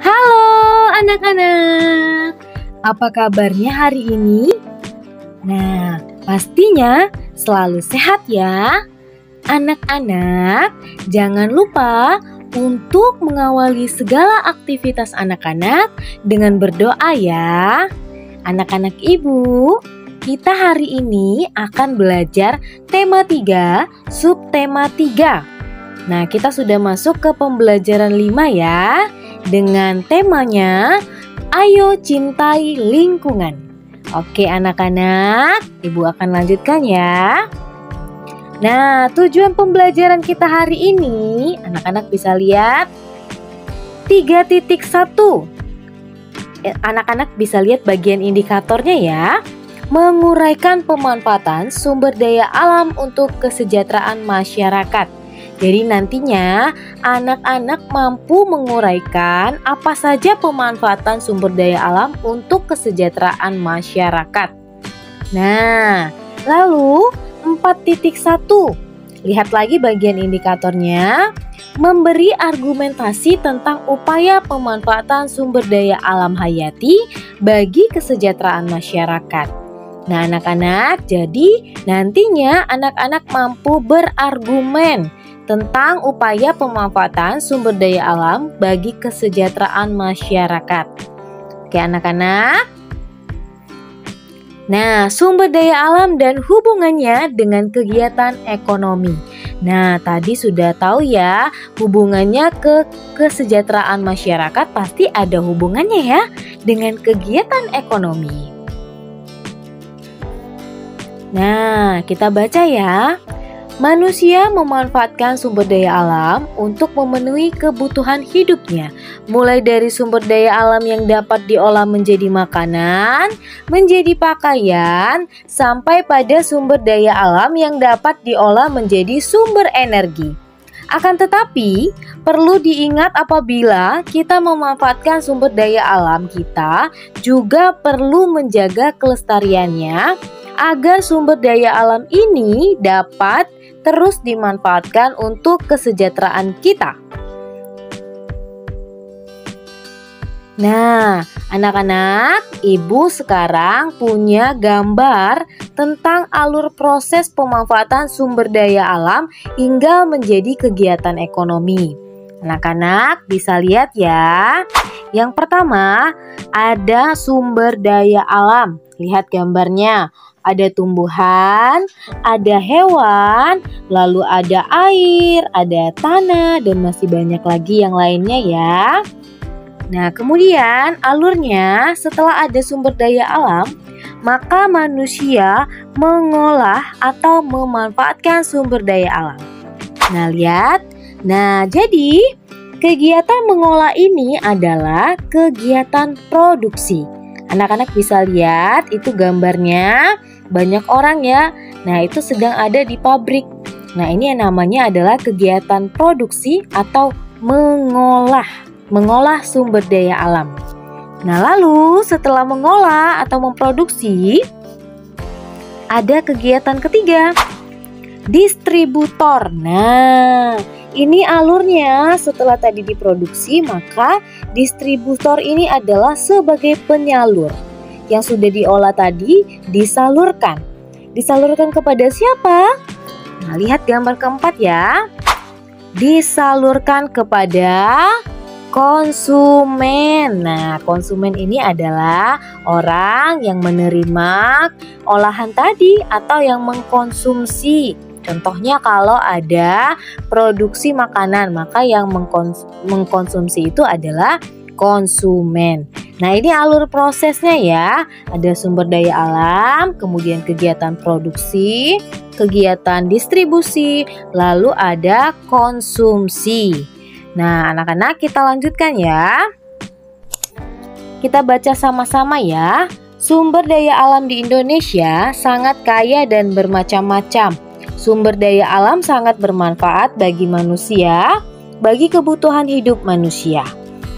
Halo anak-anak, apa kabarnya hari ini? Nah, pastinya selalu sehat ya. Anak-anak, jangan lupa untuk mengawali segala aktivitas anak-anak dengan berdoa ya. Anak-anak ibu, kita hari ini akan belajar tema 3, subtema 3. Nah, kita sudah masuk ke pembelajaran 5 ya, dengan temanya Ayo Cintai Lingkungan. Oke anak-anak, ibu akan lanjutkan ya. Nah, tujuan pembelajaran kita hari ini, anak-anak bisa lihat 3.1. Anak-anak bisa lihat bagian indikatornya ya. Menguraikan pemanfaatan sumber daya alam untuk kesejahteraan masyarakat. Jadi nantinya anak-anak mampu menguraikan apa saja pemanfaatan sumber daya alam untuk kesejahteraan masyarakat. Nah, lalu 4.1. Lihat lagi bagian indikatornya. Memberi argumentasi tentang upaya pemanfaatan sumber daya alam hayati bagi kesejahteraan masyarakat. Nah, anak-anak, jadi nantinya anak-anak mampu berargumen tentang upaya pemanfaatan sumber daya alam bagi kesejahteraan masyarakat. Oke anak-anak. Nah, sumber daya alam dan hubungannya dengan kegiatan ekonomi. Nah, tadi sudah tahu ya, hubungannya ke kesejahteraan masyarakat pasti ada hubungannya ya dengan kegiatan ekonomi. Nah, kita baca ya. Manusia memanfaatkan sumber daya alam untuk memenuhi kebutuhan hidupnya, mulai dari sumber daya alam yang dapat diolah menjadi makanan, menjadi pakaian, sampai pada sumber daya alam yang dapat diolah menjadi sumber energi. Akan tetapi, perlu diingat apabila kita memanfaatkan sumber daya alam kita, juga perlu menjaga kelestariannya agar sumber daya alam ini dapat terus dimanfaatkan untuk kesejahteraan kita. Nah, anak-anak, ibu sekarang punya gambar tentang alur proses pemanfaatan sumber daya alam hingga menjadi kegiatan ekonomi. Anak-anak bisa lihat ya. Yang pertama, ada sumber daya alam. Lihat gambarnya. Ada tumbuhan, ada hewan, lalu ada air, ada tanah, dan masih banyak lagi yang lainnya ya. Nah, kemudian alurnya setelah ada sumber daya alam, maka manusia mengolah atau memanfaatkan sumber daya alam. Nah, lihat. Nah, jadi kegiatan mengolah ini adalah kegiatan produksi. Anak-anak bisa lihat itu gambarnya, banyak orang ya. Nah, itu sedang ada di pabrik. Nah, ini yang namanya adalah kegiatan produksi atau mengolah sumber daya alam. Nah, lalu setelah mengolah atau memproduksi, ada kegiatan ketiga, distributor. Nah, ini alurnya setelah tadi diproduksi, maka distributor ini adalah sebagai penyalur. Yang sudah diolah tadi disalurkan. Disalurkan kepada siapa? Nah, lihat gambar keempat ya. Disalurkan kepada konsumen. Nah, konsumen ini adalah orang yang menerima olahan tadi atau yang mengkonsumsi. Contohnya kalau ada produksi makanan, maka yang mengkonsumsi itu adalah konsumen. Nah, ini alur prosesnya ya. Ada sumber daya alam, kemudian kegiatan produksi, kegiatan distribusi, lalu ada konsumsi. Nah, anak-anak kita lanjutkan ya. Kita baca sama-sama ya. Sumber daya alam di Indonesia sangat kaya dan bermacam-macam. Sumber daya alam sangat bermanfaat bagi manusia, bagi kebutuhan hidup manusia.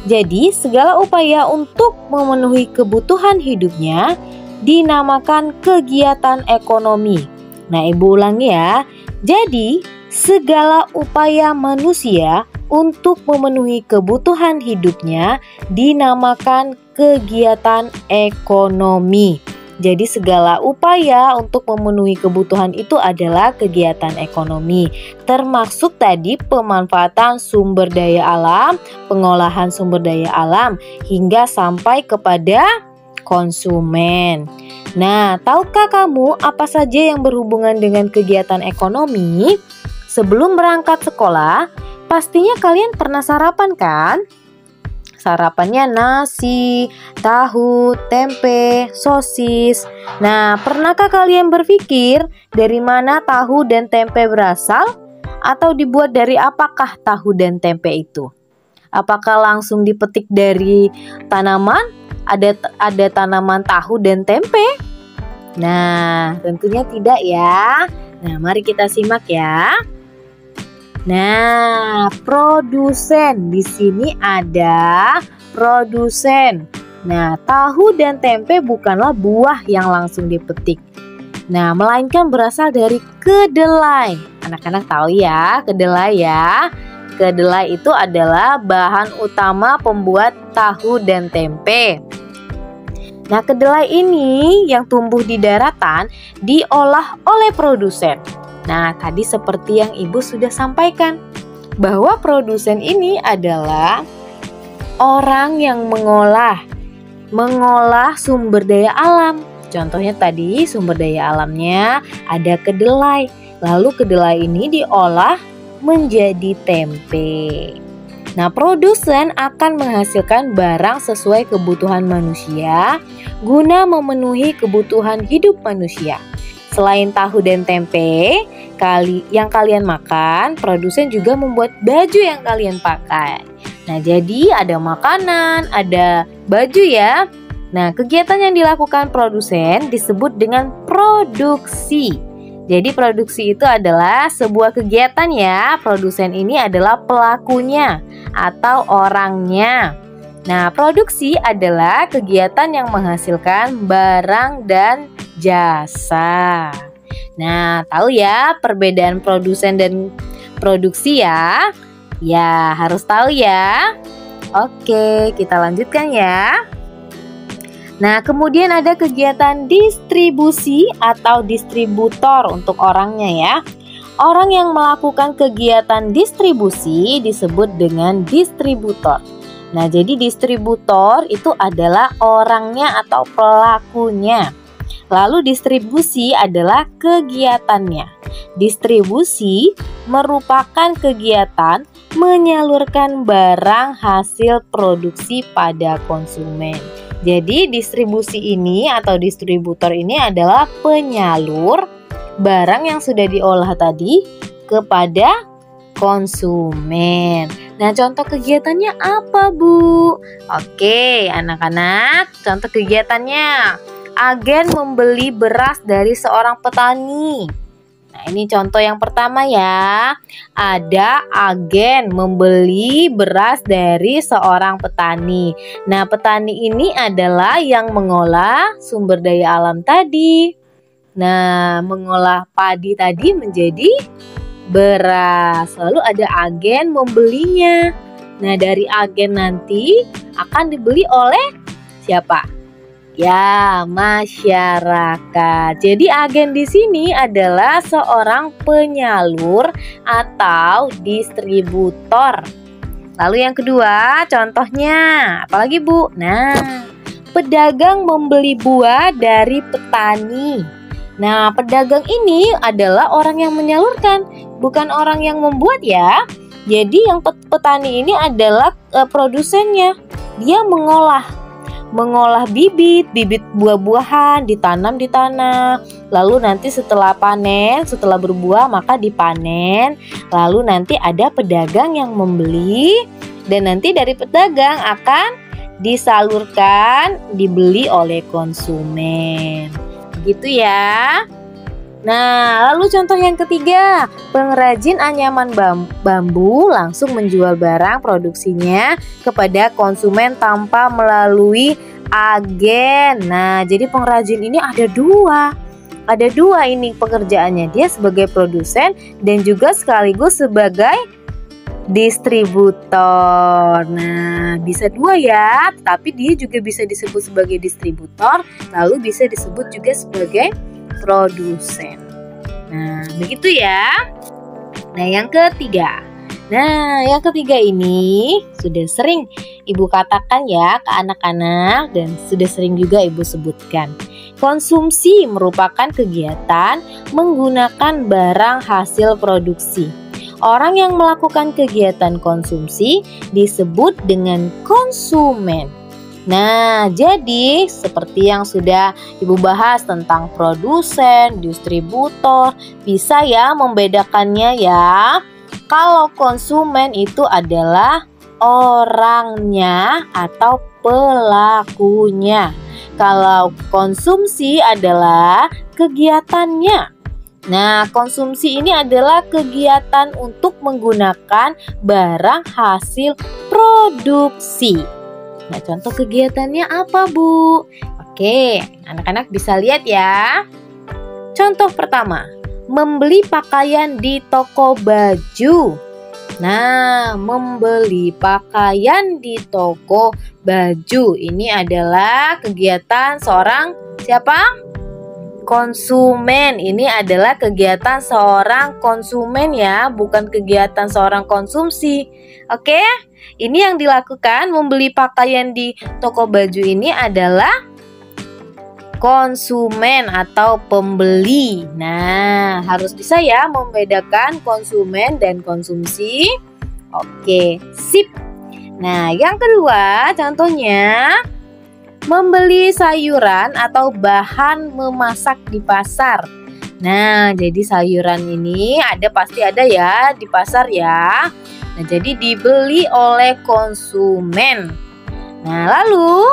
Jadi, segala upaya untuk memenuhi kebutuhan hidupnya dinamakan kegiatan ekonomi. Nah, ibu ulangi ya. Jadi, segala upaya manusia untuk memenuhi kebutuhan hidupnya dinamakan kegiatan ekonomi. Jadi segala upaya untuk memenuhi kebutuhan itu adalah kegiatan ekonomi, termasuk tadi pemanfaatan sumber daya alam, pengolahan sumber daya alam, hingga sampai kepada konsumen. Nah, tahukah kamu apa saja yang berhubungan dengan kegiatan ekonomi? Sebelum berangkat sekolah, pastinya kalian pernah sarapan kan? Sarapannya nasi, tahu, tempe, sosis. Nah, pernahkah kalian berpikir dari mana tahu dan tempe berasal? Atau dibuat dari apakah tahu dan tempe itu? Apakah langsung dipetik dari tanaman? Ada tanaman tahu dan tempe? Nah, tentunya tidak ya. Nah, mari kita simak ya. Nah, produsen. Di sini ada produsen. Nah, tahu dan tempe bukanlah buah yang langsung dipetik. Nah, melainkan berasal dari kedelai. Anak-anak tahu ya, kedelai ya. Kedelai itu adalah bahan utama pembuat tahu dan tempe. Nah, kedelai ini yang tumbuh di daratan diolah oleh produsen. Nah, tadi seperti yang Ibu sudah sampaikan, bahwa produsen ini adalah orang yang mengolah sumber daya alam. Contohnya tadi sumber daya alamnya ada kedelai. Lalu kedelai ini diolah menjadi tempe. Nah, produsen akan menghasilkan barang sesuai kebutuhan manusia guna memenuhi kebutuhan hidup manusia. Selain tahu dan tempe yang kalian makan, produsen juga membuat baju yang kalian pakai. Nah, jadi ada makanan, ada baju ya. Nah, kegiatan yang dilakukan produsen disebut dengan produksi. Jadi produksi itu adalah sebuah kegiatan ya. Produsen ini adalah pelakunya atau orangnya. Nah, produksi adalah kegiatan yang menghasilkan barang dan jasa. Nah, tahu ya perbedaan produsen dan produksi ya? Ya, harus tahu ya. Oke, kita lanjutkan ya. Nah, kemudian ada kegiatan distribusi atau distributor untuk orangnya ya. Orang yang melakukan kegiatan distribusi disebut dengan distributor. Nah, jadi distributor itu adalah orangnya atau pelakunya. Lalu distribusi adalah kegiatannya. Distribusi merupakan kegiatan menyalurkan barang hasil produksi pada konsumen. Jadi distribusi ini atau distributor ini adalah penyalur barang yang sudah diolah tadi kepada konsumen. Nah, contoh kegiatannya apa, Bu? Oke, anak-anak, contoh kegiatannya. Agen membeli beras dari seorang petani. Nah, ini contoh yang pertama ya. Ada agen membeli beras dari seorang petani. Nah, petani ini adalah yang mengolah sumber daya alam tadi. Nah, mengolah padi tadi menjadi beras. Lalu ada agen membelinya. Nah, dari agen nanti akan dibeli oleh siapa? Ya, masyarakat. Jadi agen di sini adalah seorang penyalur atau distributor. Lalu yang kedua, contohnya apalagi, Bu? Nah, pedagang membeli buah dari petani. Nah, pedagang ini adalah orang yang menyalurkan, bukan orang yang membuat ya. Jadi yang petani ini adalah produsennya. Dia mengolah bibit buah-buahan, ditanam di tanah. Lalu nanti setelah panen, setelah berbuah maka dipanen. Lalu nanti ada pedagang yang membeli dan nanti dari pedagang akan disalurkan, dibeli oleh konsumen. Gitu ya. Nah, lalu contoh yang ketiga, pengrajin anyaman bambu langsung menjual barang produksinya kepada konsumen tanpa melalui agen. Nah, jadi pengrajin ini ada dua ini pekerjaannya. Dia sebagai produsen dan juga sekaligus sebagai Distributor. Nah, bisa dua ya, tapi dia juga bisa disebut sebagai distributor, lalu bisa disebut juga sebagai produsen. Nah, begitu ya. Nah, yang ketiga. Nah, yang ketiga ini sudah sering Ibu katakan ya ke anak-anak dan sudah sering juga Ibu sebutkan. Konsumsi merupakan kegiatan menggunakan barang hasil produksi. Orang yang melakukan kegiatan konsumsi disebut dengan konsumen. Nah, jadi seperti yang sudah Ibu bahas tentang produsen, distributor, bisa ya membedakannya ya. Kalau konsumen itu adalah orangnya atau pelakunya. Kalau konsumsi adalah kegiatannya. Nah, konsumsi ini adalah kegiatan untuk menggunakan barang hasil produksi. Nah, contoh kegiatannya apa, Bu? Oke, anak-anak bisa lihat ya. Contoh pertama, membeli pakaian di toko baju. Nah, membeli pakaian di toko baju ini adalah kegiatan seorang siapa? Konsumen. Ini adalah kegiatan seorang konsumen ya, bukan kegiatan seorang konsumsi. Oke, ini yang dilakukan membeli pakaian di toko baju ini adalah konsumen atau pembeli. Nah, harus bisa ya membedakan konsumen dan konsumsi. Oke, sip. Nah, yang kedua contohnya membeli sayuran atau bahan memasak di pasar. Nah, jadi sayuran ini pasti ada ya di pasar ya. Nah, jadi dibeli oleh konsumen. Nah, lalu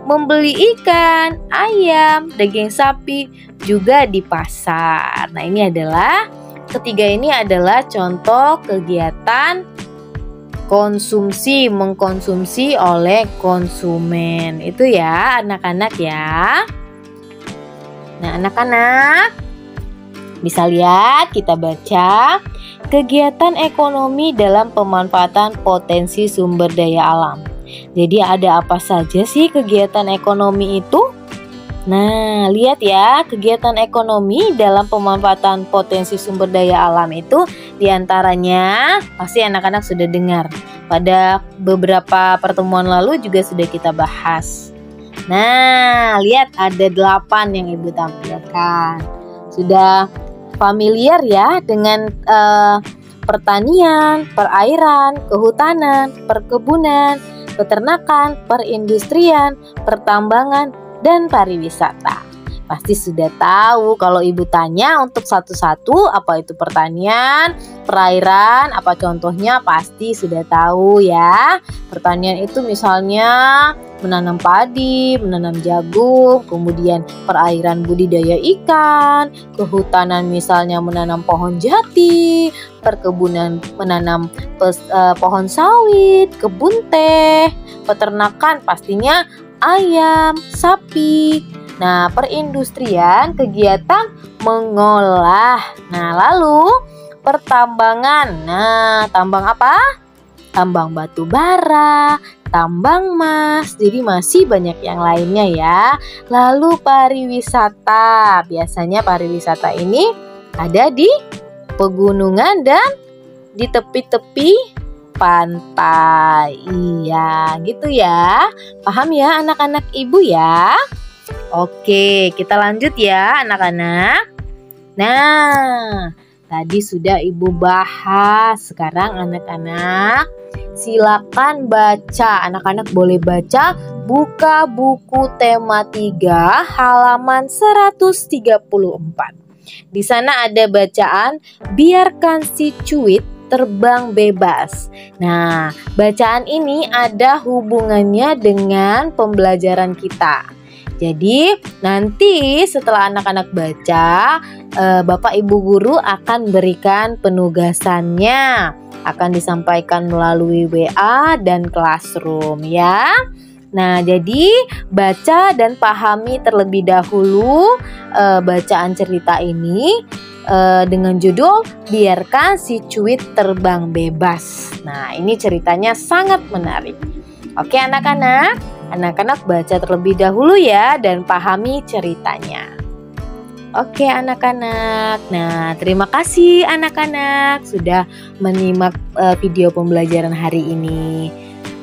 membeli ikan, ayam, daging sapi juga di pasar. Nah, ini adalah ketiga ini adalah contoh kegiatan konsumsi, mengkonsumsi oleh konsumen. Itu ya anak-anak ya. Nah, anak-anak bisa lihat, kita baca kegiatan ekonomi dalam pemanfaatan potensi sumber daya alam. Jadi ada apa saja sih kegiatan ekonomi itu? Nah, lihat ya, kegiatan ekonomi dalam pemanfaatan potensi sumber daya alam itu diantaranya pasti anak-anak sudah dengar. Pada beberapa pertemuan lalu juga sudah kita bahas. Nah, lihat ada 8 yang Ibu tampilkan. Sudah familiar ya dengan pertanian, perairan, kehutanan, perkebunan, peternakan, perindustrian, pertambangan, dan pariwisata. Pasti sudah tahu kalau Ibu tanya untuk satu-satu apa itu pertanian, perairan, apa contohnya pasti sudah tahu ya. Pertanian itu misalnya menanam padi, menanam jagung, kemudian perairan budidaya ikan, kehutanan misalnya menanam pohon jati, perkebunan menanam pohon sawit, kebun teh, peternakan pastinya ayam, sapi. Nah, perindustrian kegiatan mengolah. Nah, lalu pertambangan. Nah, tambang apa? Tambang batu bara, tambang emas. Jadi masih banyak yang lainnya ya. Lalu pariwisata. Biasanya pariwisata ini ada di pegunungan dan di tepi-tepi pantai. Iya, gitu ya. Paham ya anak-anak Ibu ya? Oke, kita lanjut ya anak-anak. Nah, tadi sudah Ibu bahas. Sekarang anak-anak silakan baca. Anak-anak boleh baca, buka buku tema 3 halaman 134. Di sana ada bacaan biarkan si cuit terbang bebas. Nah, bacaan ini ada hubungannya dengan pembelajaran kita. Jadi nanti setelah anak-anak baca, Bapak Ibu Guru akan berikan penugasannya. Akan disampaikan melalui WA dan Classroom ya. Nah, jadi baca dan pahami terlebih dahulu bacaan cerita ini. dengan judul Biarkan Si Cuit Terbang Bebas. Nah, ini ceritanya sangat menarik. Oke anak-anak, anak-anak baca terlebih dahulu ya dan pahami ceritanya. Oke anak-anak, nah terima kasih anak-anak sudah menyimak video pembelajaran hari ini.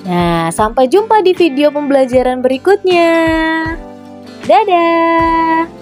Nah, sampai jumpa di video pembelajaran berikutnya. Dadah!